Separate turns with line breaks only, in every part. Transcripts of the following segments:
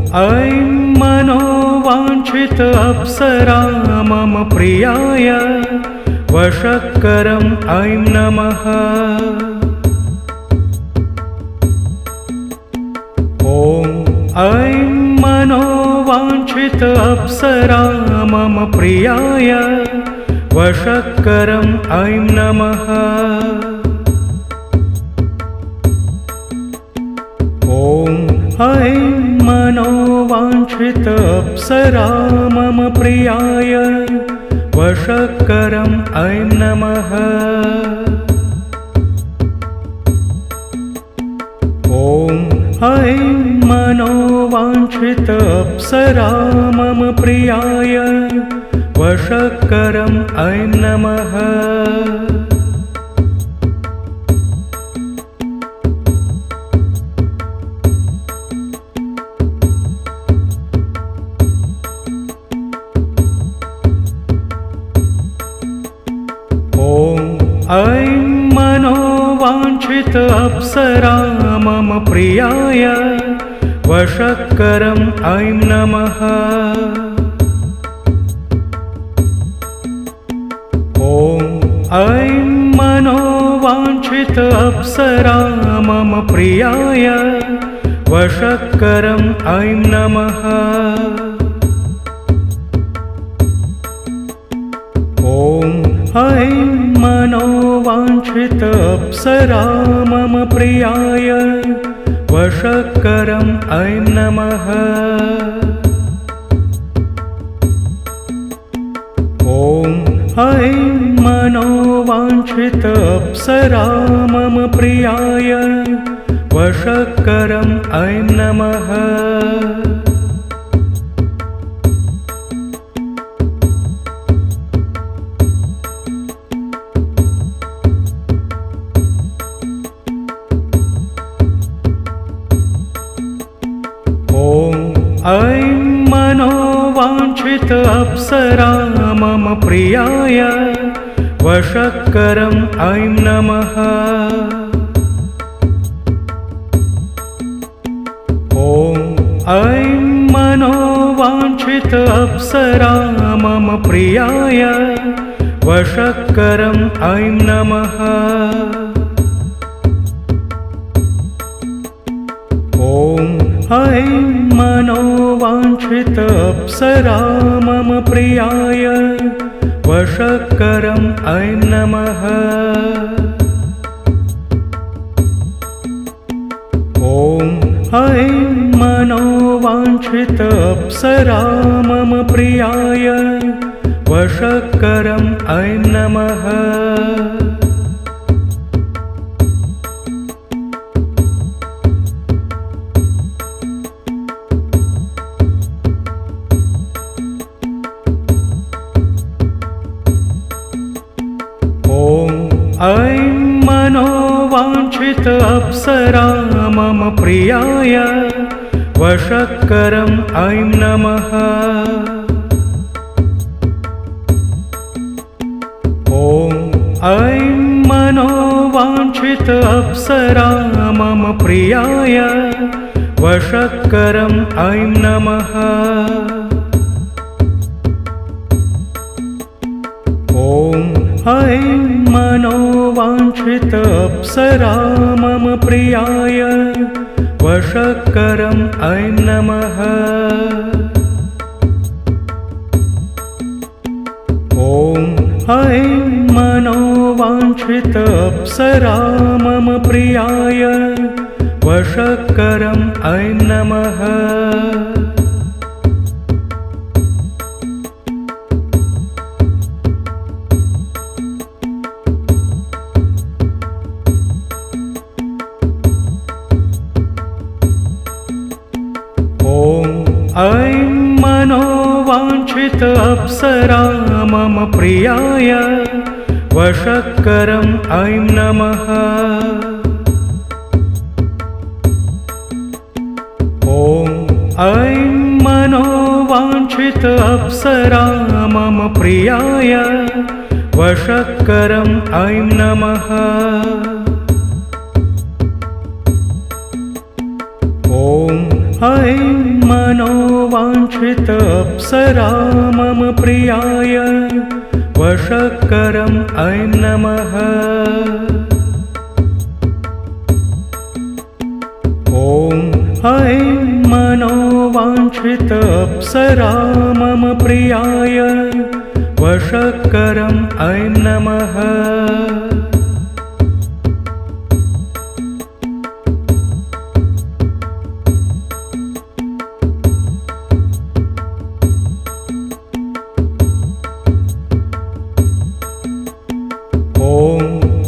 ऐं मनोवाञ्छित अप्सरा मम प्रियाय वशक्करम् ऐं नमः। ॐ ऐं मनोवाञ्छित अप्सरा मम प्रियाय वशक्करम् ऐं नमः। ॐ ऐं मनोवाञ्छित अप्सरा मम प्रियाय वशक्करम् ऐं नमः। ॐ ऐं मनोवाञ्छित अप्सरा मम प्रियाय वशक्करम् ऐं नमः। ऐं मनोवाञ्छित अप्सरा मम प्रियाय वशक्करम् ऐं नमः। ॐ ऐं मनोवाञ्छित अप्सरा मम प्रियाय वशक्करम् ऐं नमः। ॐ ऐं मनोवाञ्छित अप्सरा मम प्रियाय वशक्करम् ऐं नमः। ॐ ऐं मनोवाञ्छित अप्सरा मम प्रियाय वशक्करम् ऐं नमः। ऐं मनोवाञ्छित अप्सरा मम प्रियाय वशक्करम् ऐं नमः। ॐ ऐं मनोवाञ्छित अप्सरा मम प्रियाय वशक्करम् ऐं नमः। ॐ ऐं मनोवाञ्छित अप्सरा मम प्रियाय वशक्करम् ऐं नमः। ॐ ऐं मनोवाञ्छित अप्सरा मम प्रियाय वशक्करम् ऐं नमः। ऐं मनोवाञ्छित अप्सरा मम प्रियाय वशक्करम् ऐं नमः। ॐ ऐं मनोवाञ्छित अप्सरा मम प्रियाय वशक्करम् ऐं नमः। ॐ ऐं मनोवाञ्छित अप्सरा मम प्रियाय वशक्करम् ऐं नमः। ॐ ऐं मनोवाञ्छित अप्सरा मम प्रियाय वशक्करम् ऐं नमः। ऐं मनोवाञ्छित अप्सरा मम प्रियाय वशक्करम् ऐं नमः। ॐ ऐं मनोवाञ्छित अप्सरा मम प्रियाय वशक्करम् ऐं नमः। ॐ ऐं मनोवाञ्छित अप्सरा मम प्रियाय वशक्करम् ऐं नमः। ॐ ऐं मनोवाञ्छित अप्सरा मम प्रियाय वशक्करम् ऐं नमः।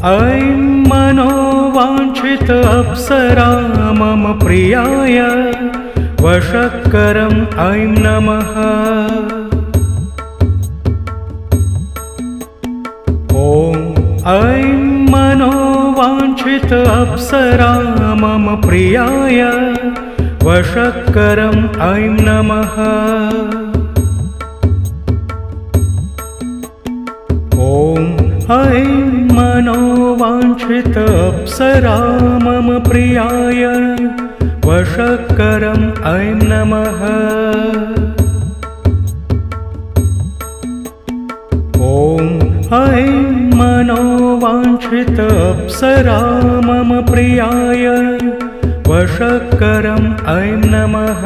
ऐं मनोवाञ्छित अप्सरा मम प्रियाय वशक्करम् ऐं नमः। ॐ ऐं मनोवाञ्छित अप्सरा मम प्रियाय वशक्करम् ऐं नमः। ॐ ऐं मनोवाञ्छित अप्सरा मम प्रियाय वशक्करम् ऐं नमः। ॐ ऐं मनोवाञ्छित अप्सरा मम प्रियाय वशक्करम् ऐं नमः।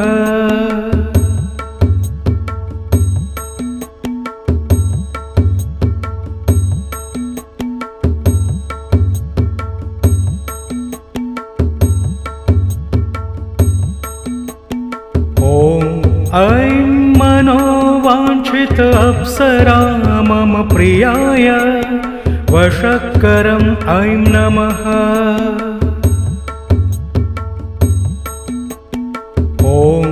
ऐं मनोवाञ्छित अप्सरा मम प्रियाय वशक्करम् ऐं नमः। ॐ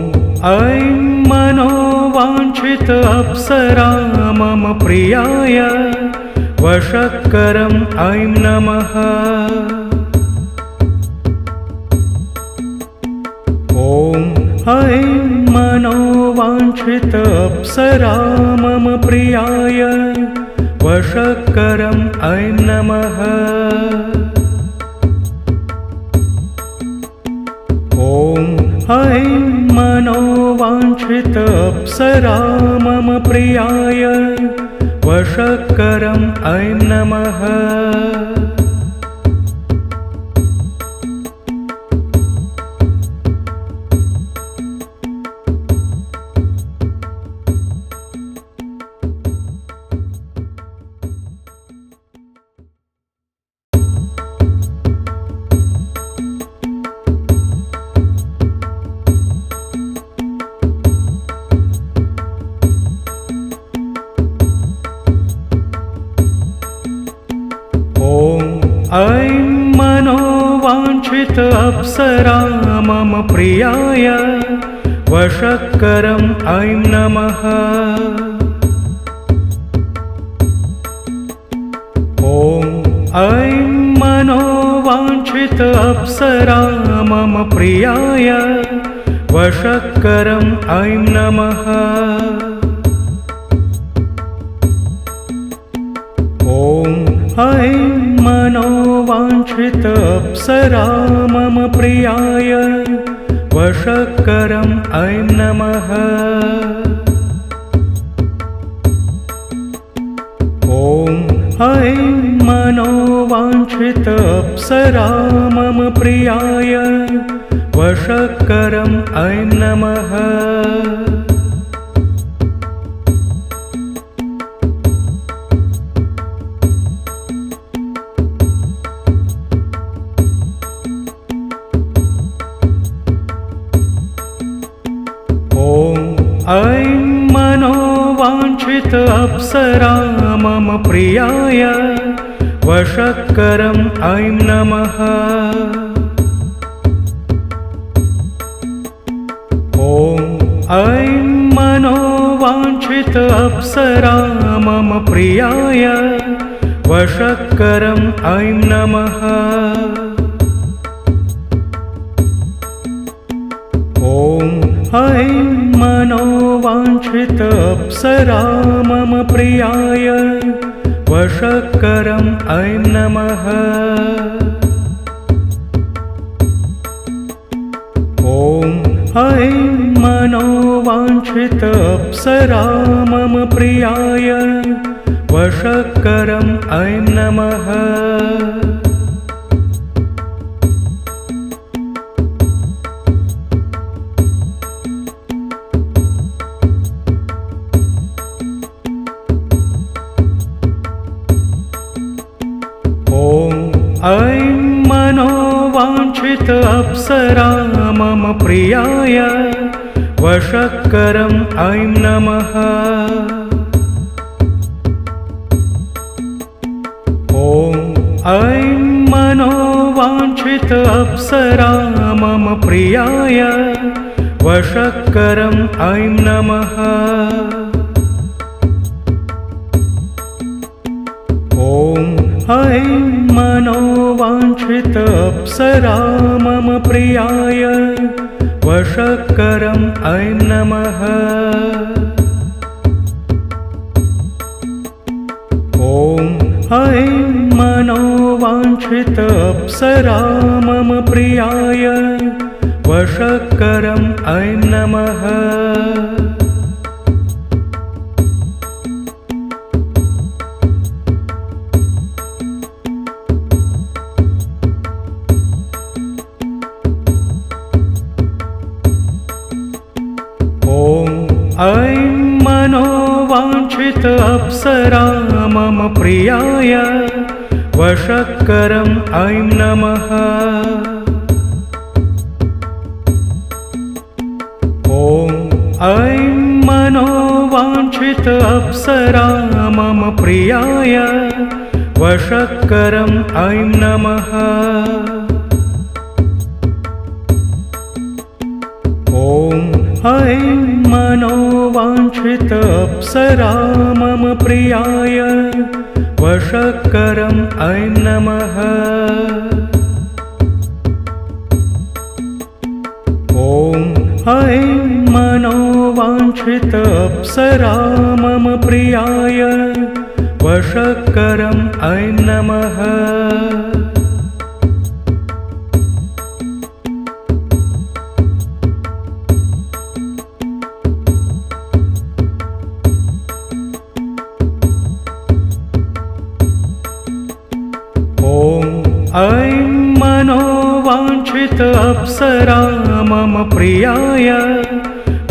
ऐं मनोवाञ्छित अप्सरा मम प्रियाय वशक्करम् ऐं नमः। ॐ ऐं मनोवाञ्छित अप्सरा मम प्रियाय वशक्करम् ऐं नमः। ॐ ऐं मनोवाञ्छित अप्सरा मम प्रियाय वशक्करम् ऐं नमः। ऐं मनोवाञ्छित अप्सरा मम प्रियाय वशक्करम् ऐं नमः। ॐ ऐं मनोवाञ्छित अप्सरा मम प्रियाय वशक्करम् ऐं नमः। ॐ ऐं मनोवाञ्छित अप्सरा मम प्रियाय वशक्करम् ऐं नमः। ॐ ऐं मनोवाञ्छित अप्सरा मम प्रियाय वशक्करम् ऐं नमः। ऐं मनोवाञ्छित अप्सरा मम प्रियाय वशक्करम् ऐं नमः। ॐ ऐं मनोवाञ्छित अप्सरा मम प्रियाय वशक्करम् ऐं नमः। ॐ ऐं मनोवाञ्छित अप्सरा मम प्रियाय वशक्करम् ऐं नमः। ॐ ऐं मनोवाञ्छित अप्सरा मम प्रियाय वशक्करम् ऐं नमः। ऐं मनोवाञ्छित अप्सरा मम प्रियाय वशक्करम् ऐं नमः। ऐं मनोवाञ्छित अप्सरा मम प्रियाय वशक्करम् ऐं नमः। ऐं मनोवाञ्छित अप्सरा मम प्रियाय वशक्करम् ऐं नमः। ऐं मनोवाञ्छित अप्सरा मम प्रियाय वशक्करम् ऐं नमः। ऐं मनोवाञ्छित अप्सरा मम प्रियाय वशक्करम् ऐं नमः। ऐं मनोवाञ्छित अप्सरा मम प्रियाय वशक्करम् ऐं नमः। ऐं मनोवाञ्छित अप्सरा मम प्रियाय वशक्करम् ऐं नमः। ऐं मनोवाञ्छित अप्सरा मम प्रियाय वशक्करम् ऐं नमः। ऐं मनोवाञ्छित अप्सरा मम प्रियाय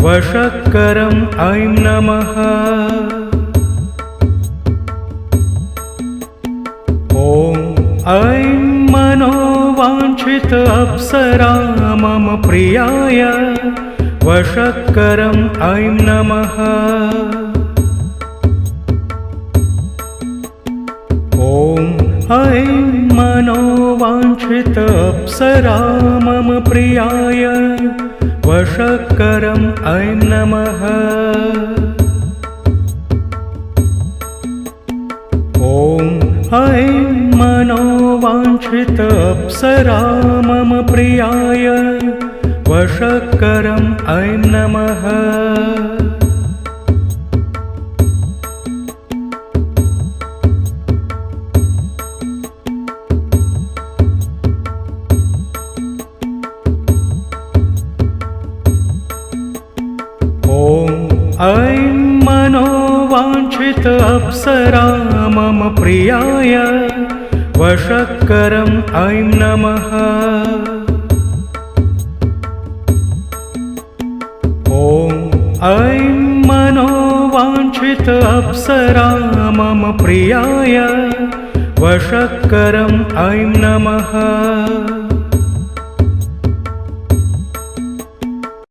वशक्करम् ऐं नमः। ऐं मनोवाञ्छित अप्सरा मम प्रियाय वशक्करम् ऐं नमः। ऐं मनोवाञ्छित अप्सरा मम प्रियाय वशक्करम् ऐं नमः। ऐं मनोवाञ्छित अप्सरा मम प्रियाय वशक्करम् ऐं नमः। ऐं मनोवाञ्छित अप्सरा मम प्रियाय वशक्करम् ऐं नमः। ऐं मनोवाञ्छित अप्सरा मम प्रियाय वशक्करम् ऐं नमः।